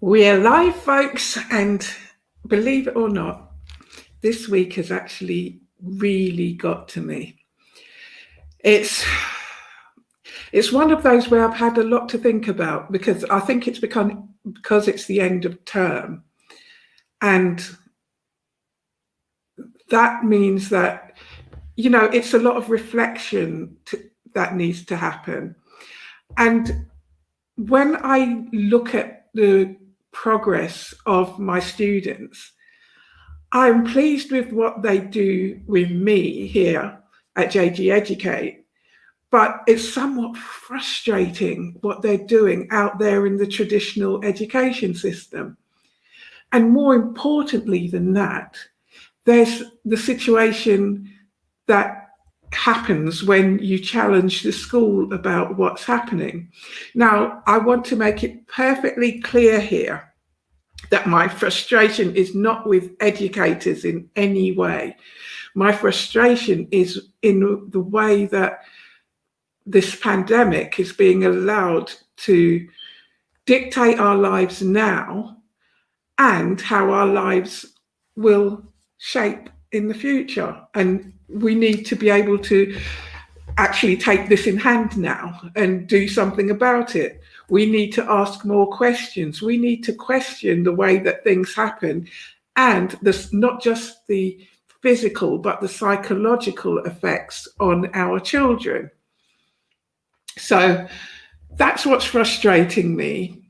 We're live, folks, and believe it or not, this week has actually really got to me. It's one of those where I've had a lot to think about because I think it's because it's the end of term, and that means that it's a lot of reflection that needs to happen. And when I look at the progress of my students, I'm pleased with what they do with me here at JG Educate, but it's somewhat frustrating what they're doing out there in the traditional education system. And more importantly than that, there's the situation that happens when you challenge the school about what's happening. Now, I want to make it perfectly clear here that my frustration is not with educators in any way. My frustration is in the way that this pandemic is being allowed to dictate our lives now and how our lives will shape in the future. And we need to be able to actually take this in hand now and do something about it. We need to ask more questions. We need to question the way that things happen, and this, not just the physical, but the psychological effects on our children. So that's what's frustrating me.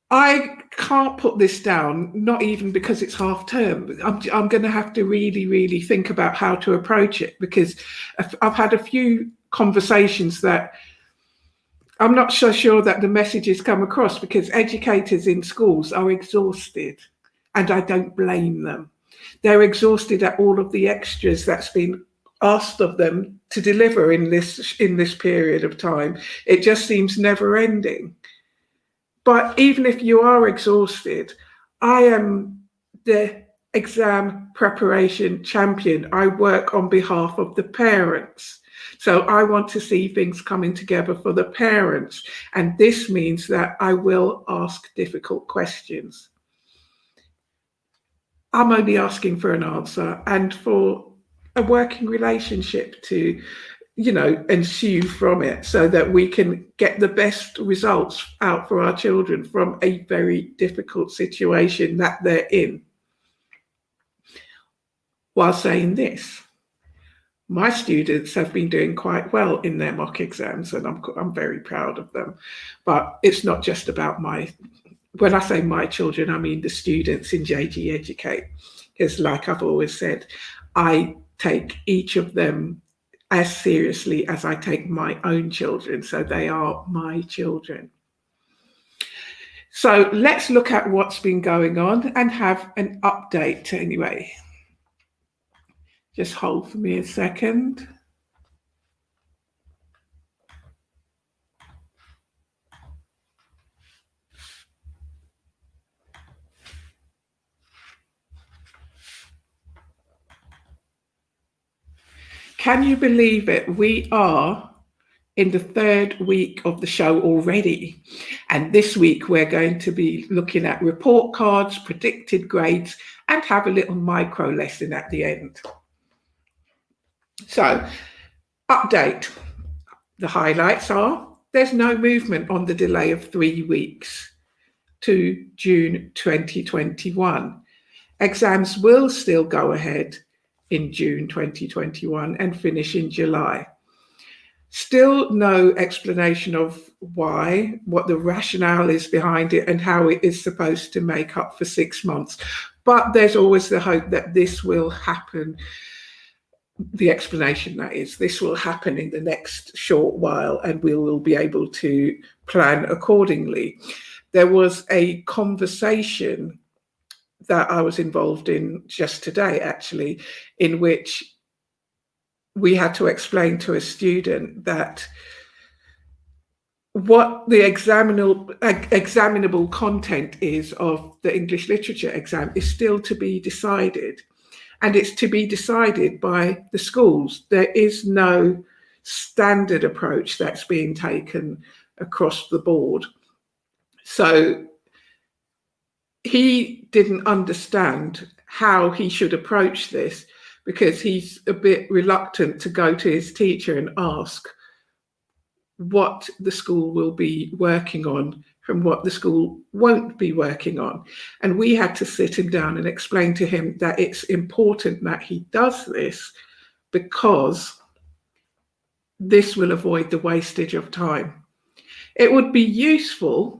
I can't put this down, not even because it's half term. I'm going to have to really, really think about how to approach it, because I've had a few conversations that I'm not so sure that the messages come across, because educators in schools are exhausted, and I don't blame them. They're exhausted at all of the extras that's been asked of them to deliver in this period of time. It just seems never ending. But even if you are exhausted, I am the exam preparation champion. I work on behalf of the parents. So I want to see things coming together for the parents. And this means that I will ask difficult questions. I'm only asking for an answer and for a working relationship to ensue from it, so that we can get the best results out for our children from a very difficult situation that they're in. While saying this, my students have been doing quite well in their mock exams, and I'm very proud of them. But it's not just about when I say my children, I mean the students in JG Educate, because like I've always said, I take each of them as seriously as I take my own children. So they are my children. So let's look at what's been going on and have an update anyway. Just hold for me a second. Can you believe it? We are in the third week of the show already. And this week we're going to be looking at report cards, predicted grades, and have a little micro lesson at the end. So, update. The highlights are: there's no movement on the delay of 3 weeks to June 2021. Exams will still go ahead in June 2021 and finish in July. Still no explanation of why, what the rationale is behind it, and how it is supposed to make up for 6 months. But there's always the hope that this will happen. The explanation, that is, this will happen in the next short while, and we will be able to plan accordingly. There was a conversation that I was involved in just today, actually, in which we had to explain to a student that what the examinable content is of the English literature exam is still to be decided. And it's to be decided by the schools. There is no standard approach that's being taken across the board. So he didn't understand how he should approach this, because he's a bit reluctant to go to his teacher and ask what the school will be working on from what the school won't be working on. And we had to sit him down and explain to him that it's important that he does this, because this will avoid the wastage of time. It would be useful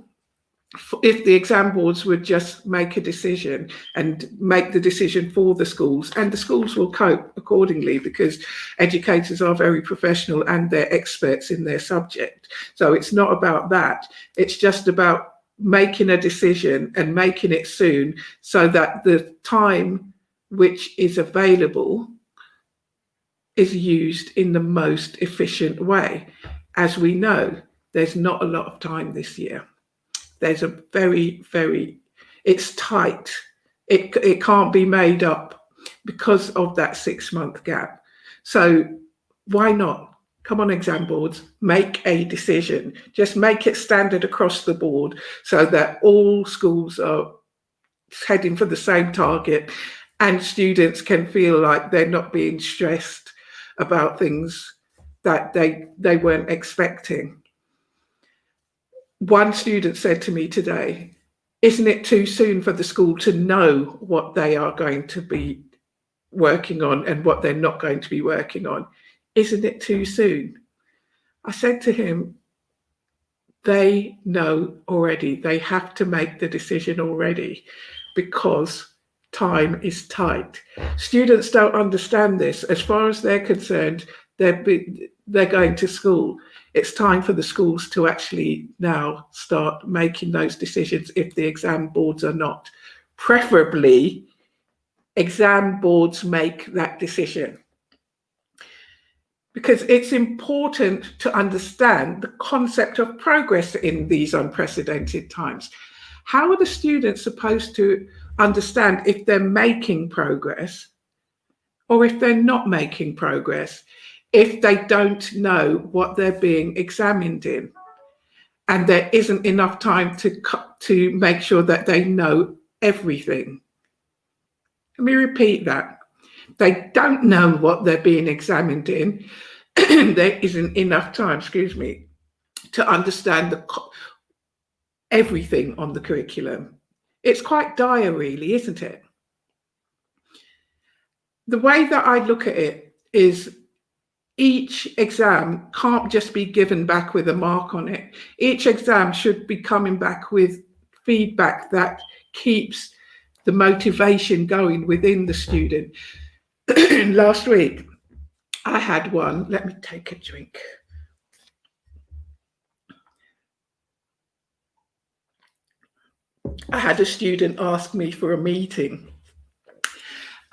if the exam boards would just make a decision and make the decision for the schools, and the schools will cope accordingly, because educators are very professional and they're experts in their subject. So it's not about that. It's just about making a decision and making it soon, so that the time which is available is used in the most efficient way. As we know, there's not a lot of time this year. There's a it's tight. It can't be made up because of that 6-month gap. So why not? Come on, exam boards, make a decision. Just make it standard across the board, so that all schools are heading for the same target, and students can feel like they're not being stressed about things that they weren't expecting. One student said to me today, isn't it too soon for the school to know what they are going to be working on and what they're not going to be working on? Isn't it too soon? I said to him, they know already. They have to make the decision already, because time is tight. Students don't understand this. As far as they're concerned, they're going to school. It's time for the schools to actually now start making those decisions if the exam boards are not. Preferably, exam boards make that decision. Because it's important to understand the concept of progress in these unprecedented times. How are the students supposed to understand if they're making progress or if they're not making progress, if they don't know what they're being examined in, and there isn't enough time to make sure that they know everything? Let me repeat that. They don't know what they're being examined in. There isn't enough time, to understand everything on the curriculum. It's quite dire, really, isn't it? The way that I look at it is, each exam can't just be given back with a mark on it. Each exam should be coming back with feedback that keeps the motivation going within the student. Last week, I had one. Let me take a drink. I had a student ask me for a meeting,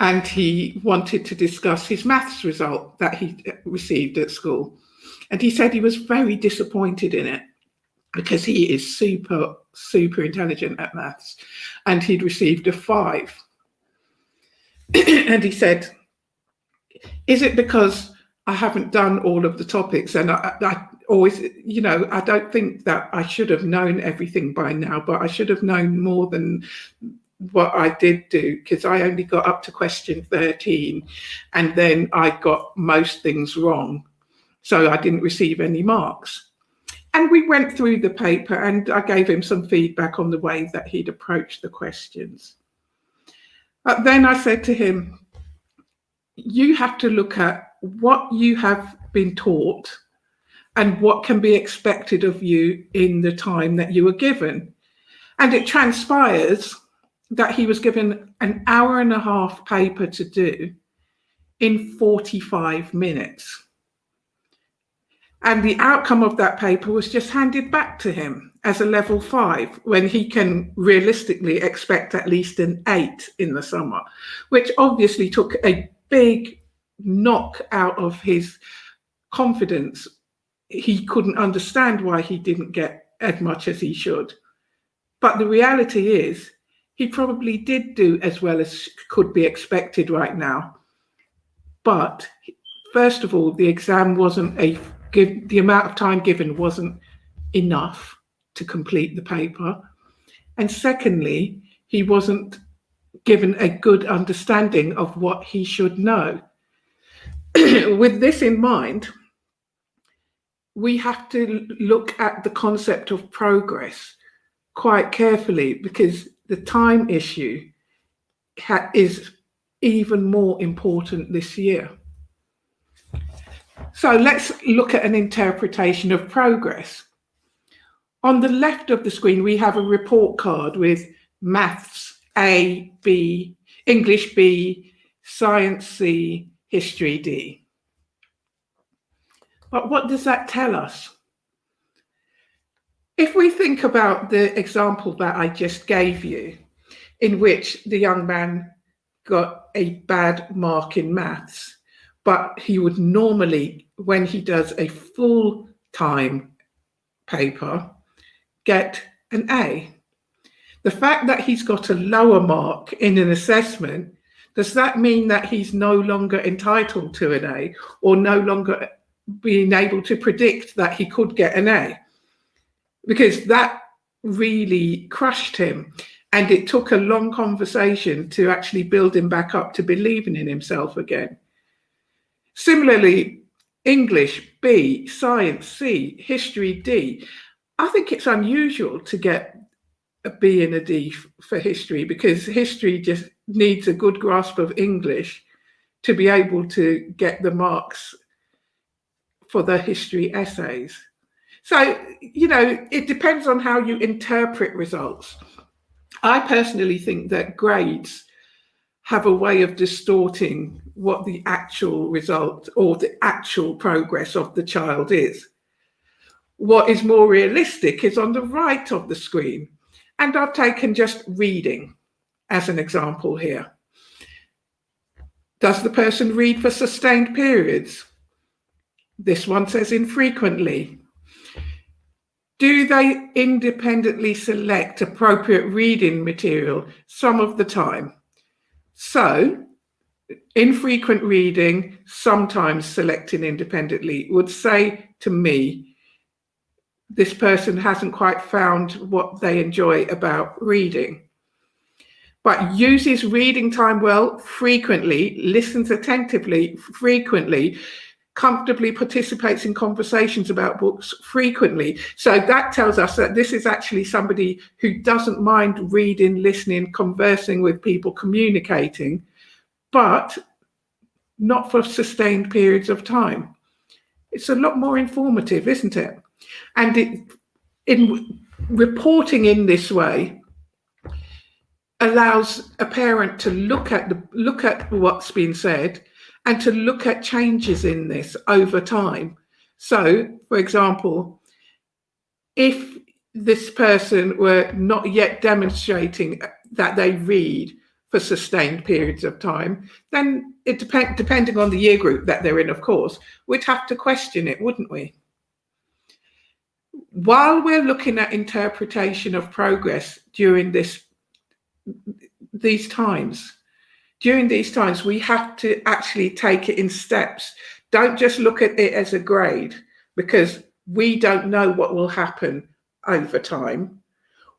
and he wanted to discuss his maths result that he received at school. And he said he was very disappointed in it, because he is super, super intelligent at maths, and he'd received a 5. And he said, is it because I haven't done all of the topics? And I always, I don't think that I should have known everything by now, but I should have known more than what I did do, because I only got up to question 13, and then I got most things wrong. So I didn't receive any marks. And we went through the paper, and I gave him some feedback on the way that he'd approached the questions. But then I said to him, you have to look at what you have been taught and what can be expected of you in the time that you were given. And it transpires that he was given an hour and a half paper to do in 45 minutes. And the outcome of that paper was just handed back to him as a level 5, when he can realistically expect at least an 8 in the summer, which obviously took a big knock out of his confidence. He couldn't understand why he didn't get as much as he should. But the reality is, he probably did do as well as could be expected right now. But first of all, the exam the amount of time given wasn't enough to complete the paper. And secondly, he wasn't given a good understanding of what he should know. With this in mind, we have to look at the concept of progress quite carefully, because the time issue is even more important this year. So let's look at an interpretation of progress. On the left of the screen, we have a report card with maths A, B, English B, science C, history D. But what does that tell us? If we think about the example that I just gave you, in which the young man got a bad mark in maths, but he would normally, when he does a full-time paper, get an A. The fact that he's got a lower mark in an assessment, does that mean that he's no longer entitled to an A, or no longer being able to predict that he could get an A? Because that really crushed him. And it took a long conversation to actually build him back up to believing in himself again. Similarly, English B, science C, history D. I think it's unusual to get a B and a D for history, because history just needs a good grasp of English to be able to get the marks for the history essays. So, it depends on how you interpret results. I personally think that grades have a way of distorting what the actual result or the actual progress of the child is. What is more realistic is on the right of the screen. And I've taken just reading as an example here. Does the person read for sustained periods? This one says infrequently. Do they independently select appropriate reading material some of the time? So, infrequent reading, sometimes selecting independently, would say to me, this person hasn't quite found what they enjoy about reading. But uses reading time well, frequently, listens attentively, frequently, comfortably participates in conversations about books frequently. So that tells us that this is actually somebody who doesn't mind reading, listening, conversing with people, communicating, but not for sustained periods of time. It's a lot more informative, isn't it? And in reporting in this way allows a parent to look at what's been said and to look at changes in this over time. So, for example, if this person were not yet demonstrating that they read for sustained periods of time, then it depending on the year group that they're in, of course, we'd have to question it, wouldn't we? While we're looking at interpretation of progress during these times, we have to actually take it in steps. Don't just look at it as a grade, because we don't know what will happen over time.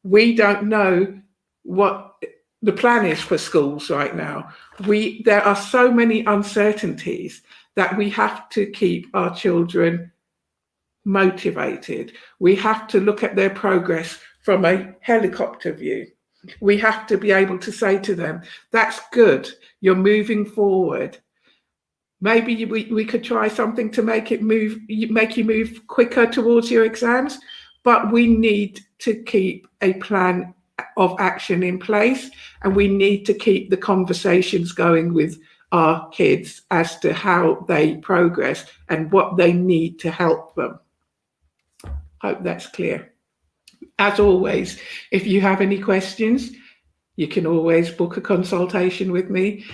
We don't know what the plan is for schools right now. There are so many uncertainties that we have to keep our children motivated. We have to look at their progress from a helicopter view. We have to be able to say to them, that's good, you're moving forward. Maybe we could try something to make you move quicker towards your exams, but we need to keep a plan of action in place, and we need to keep the conversations going with our kids as to how they progress and what they need to help them. Hope that's clear. As always, if you have any questions, you can always book a consultation with me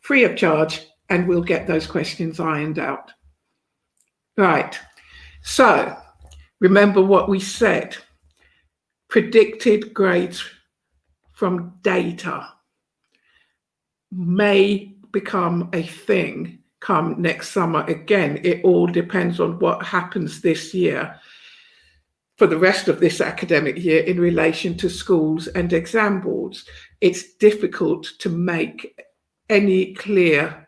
free of charge, and we'll get those questions ironed out. Right, so remember what we said. Predicted grades from data may become a thing come next summer. Again, it all depends on what happens this year. for the rest of this academic year in relation to schools and exam boards. It's difficult to make any clear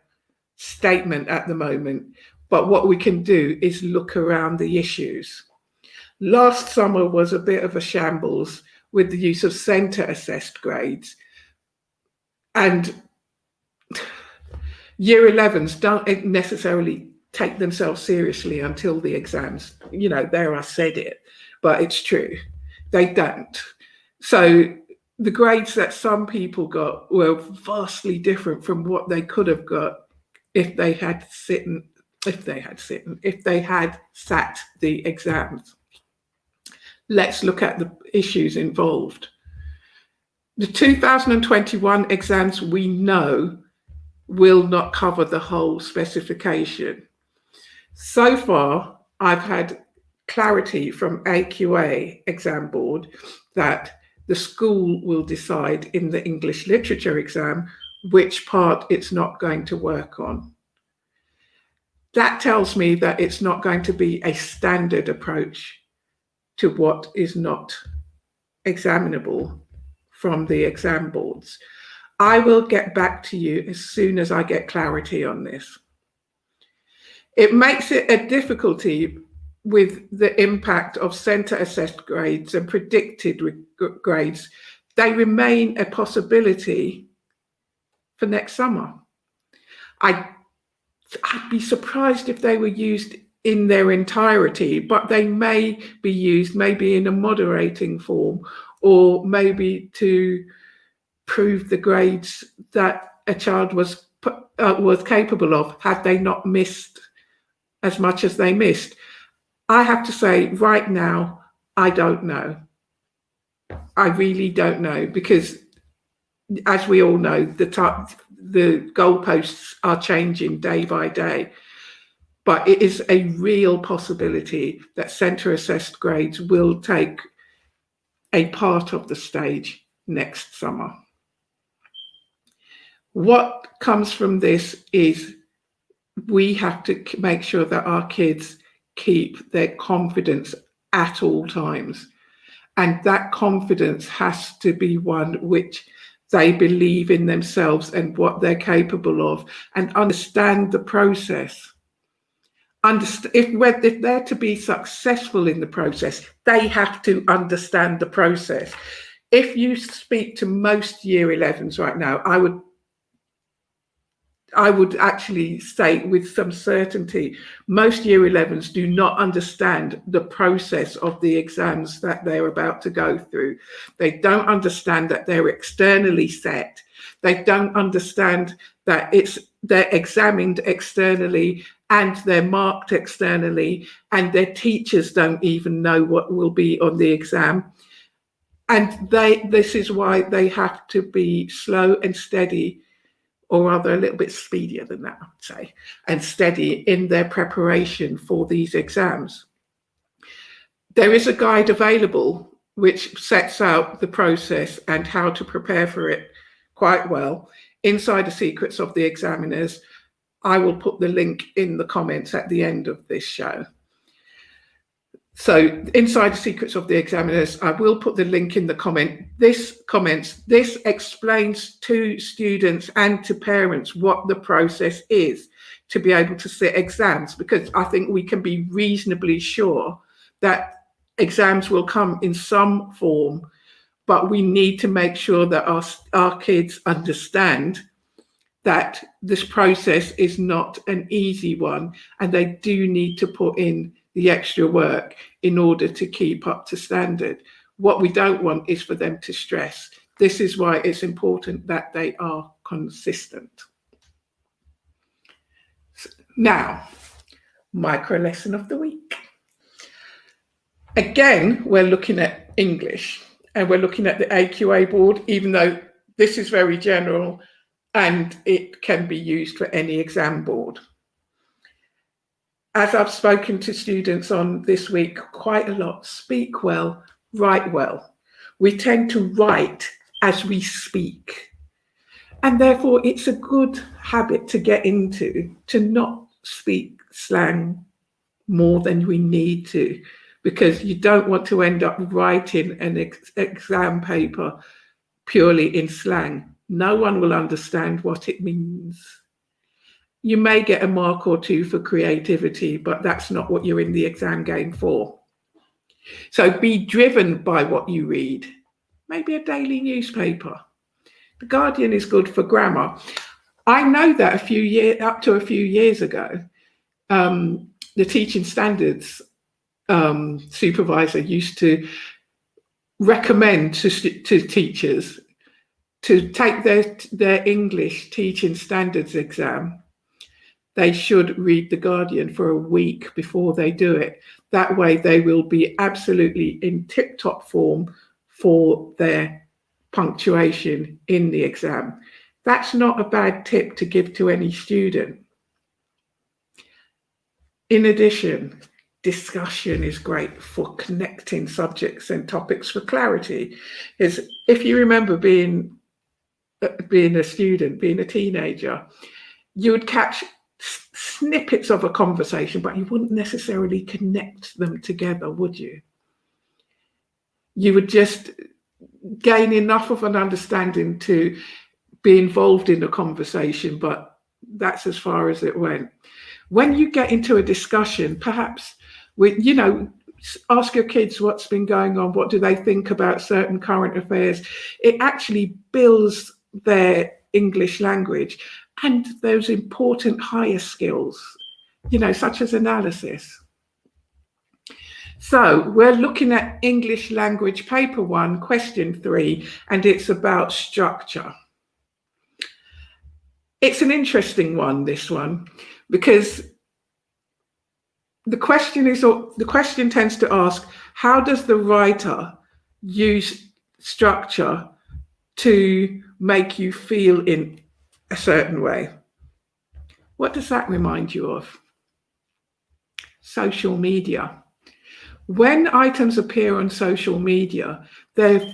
statement at the moment, but what we can do is look around the issues. Last summer was a bit of a shambles with the use of centre assessed grades, and year 11s don't necessarily take themselves seriously until the exams. There I said it, but it's true. They don't. So the grades that some people got were vastly different from what they could have got if they had sat the exams. Let's look at the issues involved. The 2021 exams, we know, will not cover the whole specification. So far, I've had clarity from AQA exam board that the school will decide in the English literature exam which part it's not going to work on. That tells me that it's not going to be a standard approach to what is not examinable from the exam boards. I will get back to you as soon as I get clarity on this. It makes it a difficulty with the impact of centre assessed grades and predicted grades. They remain a possibility for next summer. I'd be surprised if they were used in their entirety, but they may be used maybe in a moderating form, or maybe to prove the grades that a child was capable of had they not missed as much as they missed. I have to say right now, I don't know. I really don't know, because as we all know, the goalposts are changing day by day. But it is a real possibility that centre assessed grades will take a part of the stage next summer. What comes from this is we have to make sure that our kids keep their confidence at all times. And that confidence has to be one which they believe in themselves and what they're capable of, and understand the process. If they're to be successful in the process, they have to understand the process. If you speak to most year 11s right now, I would actually say with some certainty, most year 11s do not understand the process of the exams that they're about to go through. They don't understand that they're externally set. They don't understand that they're examined externally and they're marked externally, and their teachers don't even know what will be on the exam. And this is why they have to be slow and steady, or rather a little bit speedier than that, I would say, and steady in their preparation for these exams. There is a guide available which sets out the process and how to prepare for it quite well. Insider Secrets of the Examiners. I will put the link in the comments at the end of this show. So Insider Secrets of the Examiners, I will put the link in the comment. This explains to students and to parents what the process is to be able to sit exams, because I think we can be reasonably sure that exams will come in some form, but we need to make sure that our kids understand that this process is not an easy one, and they do need to put in the extra work in order to keep up to standard. What we don't want is for them to stress. This is why it's important that they are consistent. Now, micro lesson of the week. Again, we're looking at English, and we're looking at the AQA board, even though this is very general and it can be used for any exam board. As I've spoken to students on this week quite a lot, speak well, write well. We tend to write as we speak. And therefore, it's a good habit to get into, to not speak slang more than we need to, because you don't want to end up writing an exam paper purely in slang. No one will understand what it means. You may get a mark or two for creativity, but that's not what you're in the exam game for. So be driven by what you read. Maybe a daily newspaper. The Guardian is good for grammar. I know that up to a few years ago, the teaching standards supervisor used to recommend to teachers to take their English teaching standards exam. They should read The Guardian for a week before they do it. That way they will be absolutely in tip-top form for their punctuation in the exam. That's not a bad tip to give to any student. In addition, discussion is great for connecting subjects and topics for clarity. If you remember being a student, being a teenager, you would catch snippets of a conversation, but you wouldn't necessarily connect them together, would you? You would just gain enough of an understanding to be involved in the conversation, but that's as far as it went. When you get into a discussion, perhaps ask your kids what's been going on, what do they think about certain current affairs. It actually builds their English language and those important higher skills, such as analysis. So we're looking at English language paper 1, question 3, and it's about structure. It's an interesting one, this one, because the question tends to ask, how does the writer use structure to make you feel in a certain way? What does that remind you of? Social media. When items appear on social media, the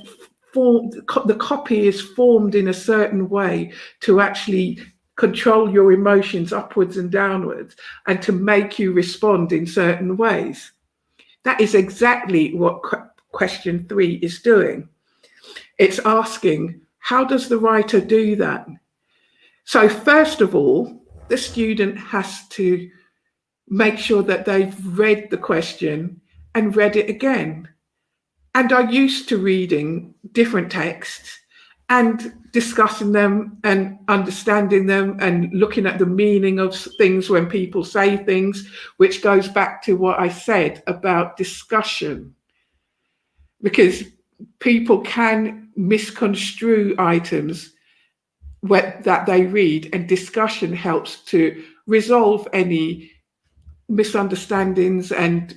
copy is formed in a certain way to actually control your emotions upwards and downwards and to make you respond in certain ways. That is exactly what question 3 is doing. It's asking, how does the writer do that? So first of all, the student has to make sure that they've read the question and read it again and are used to reading different texts and discussing them and understanding them and looking at the meaning of things when people say things, which goes back to what I said about discussion. Because people can misconstrue items that they read, and discussion helps to resolve any misunderstandings and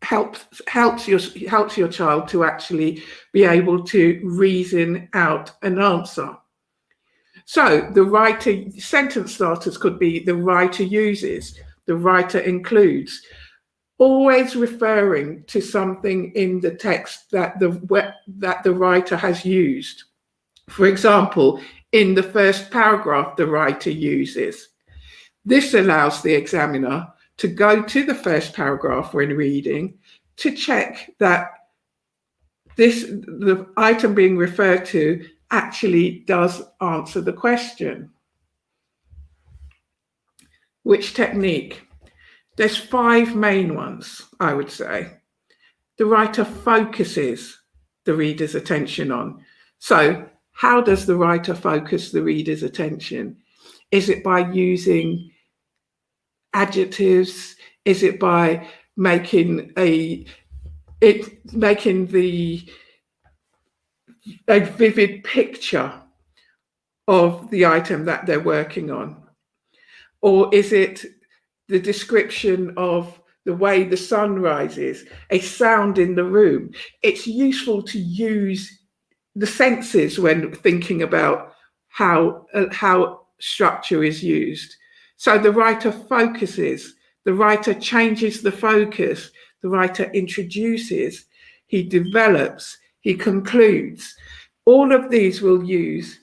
helps your child to actually be able to reason out an answer. So the writer sentence starters could be the writer uses, the writer includes, always referring to something in the text that the writer has used. For example, in the first paragraph, the writer uses. This allows the examiner to go to the first paragraph when reading to check that the item being referred to actually does answer the question. Which technique? There's 5 main ones, I would say. The writer focuses the reader's attention on. So how does the writer focus the reader's attention? Is it by using adjectives? Is it by making a vivid picture of the item that they're working on? Or is it the description of the way the sun rises, a sound in the room? It's useful to use the senses when thinking about how structure is used. So the writer focuses, the writer changes the focus, the writer introduces, he develops, he concludes. All of these will use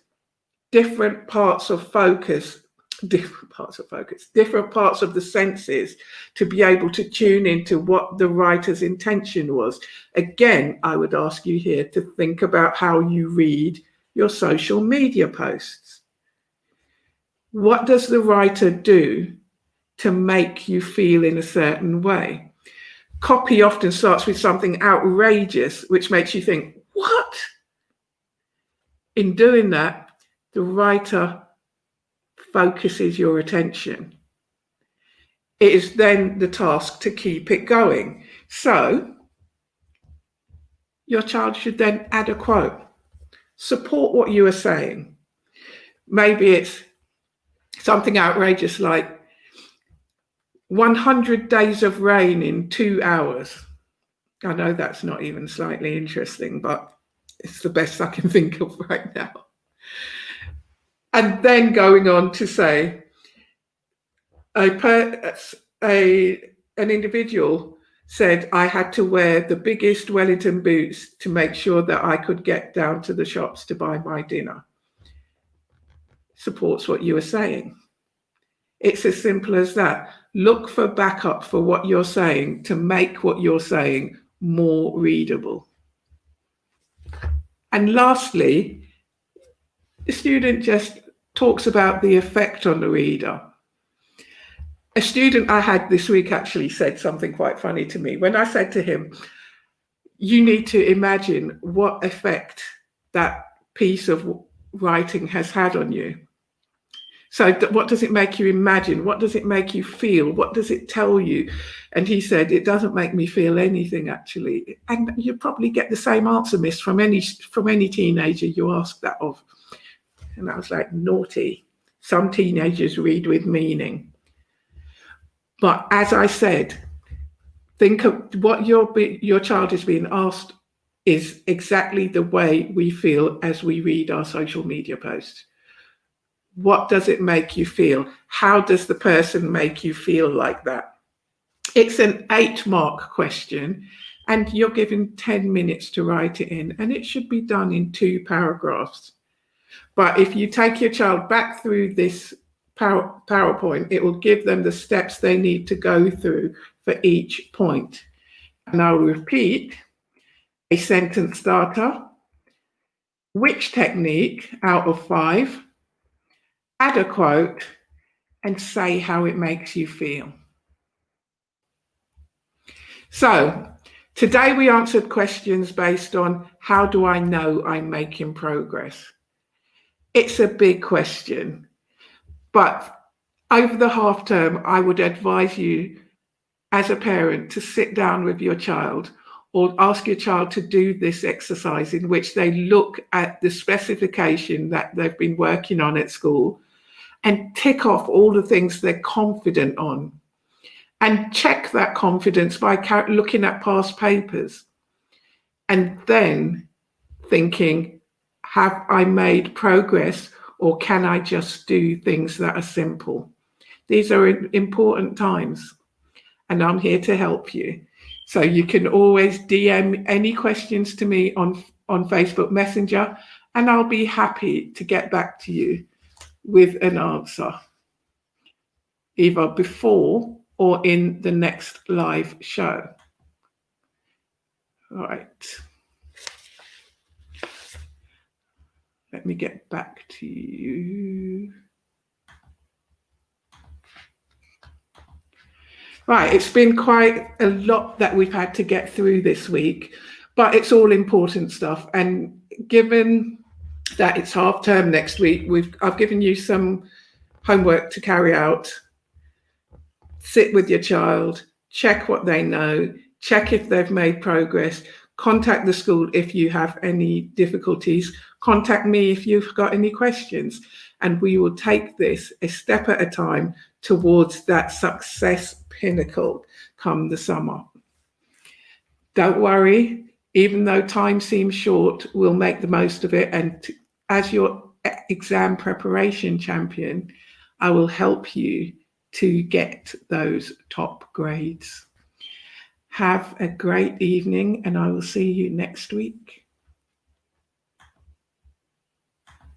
different parts of focus different parts of focus, different parts of the senses to be able to tune into what the writer's intention was. Again, I would ask you here to think about how you read your social media posts. What does the writer do to make you feel in a certain way? Copy often starts with something outrageous, which makes you think, what? In doing that, the writer focuses your attention. It is then the task to keep it going. So your child should then add a quote, support what you are saying. Maybe it's something outrageous like 100 days of rain in 2 hours. I know that's not even slightly interesting, but it's the best I can think of right now. And then going on to say, an individual said I had to wear the biggest Wellington boots to make sure that I could get down to the shops to buy my dinner. Supports what you are saying. It's as simple as that. Look for backup for what you're saying to make what you're saying more readable. And lastly, the student just talks about the effect on the reader. A student I had this week actually said something quite funny to me. When I said to him, you need to imagine what effect that piece of writing has had on you. So what does it make you imagine? What does it make you feel? What does it tell you? And he said, it doesn't make me feel anything, actually. And you probably get the same answer, miss, from any teenager you ask that of. And I was like, naughty. Some teenagers read with meaning. But as I said, think of what your child is being asked is exactly the way we feel as we read our social media posts. What does it make you feel? How does the person make you feel like that? It's an 8-mark question, and you're given 10 minutes to write it in, and it should be done in 2 paragraphs. But if you take your child back through this PowerPoint, it will give them the steps they need to go through for each point. And I'll repeat: a sentence starter, which technique out of 5, add a quote, and say how it makes you feel. So today we answered questions based on how do I know I'm making progress? It's a big question, but over the half term, I would advise you as a parent to sit down with your child or ask your child to do this exercise in which they look at the specification that they've been working on at school and tick off all the things they're confident on, and check that confidence by looking at past papers, and then thinking, have I made progress, or can I just do things that are simple? These are important times, and I'm here to help you. So you can always DM any questions to me on Facebook Messenger, and I'll be happy to get back to you with an answer, either before or in the next live show. All right. Let me get back to you. Right, it's been quite a lot that we've had to get through this week, but it's all important stuff. And given that it's half term next week, I've given you some homework to carry out. Sit with your child, check what they know, check if they've made progress, contact the school if you have any difficulties, contact me if you've got any questions, and we will take this a step at a time towards that success pinnacle come the summer. Don't worry, even though time seems short, we'll make the most of it. And as your exam preparation champion, I will help you to get those top grades. Have a great evening, and I will see you next week.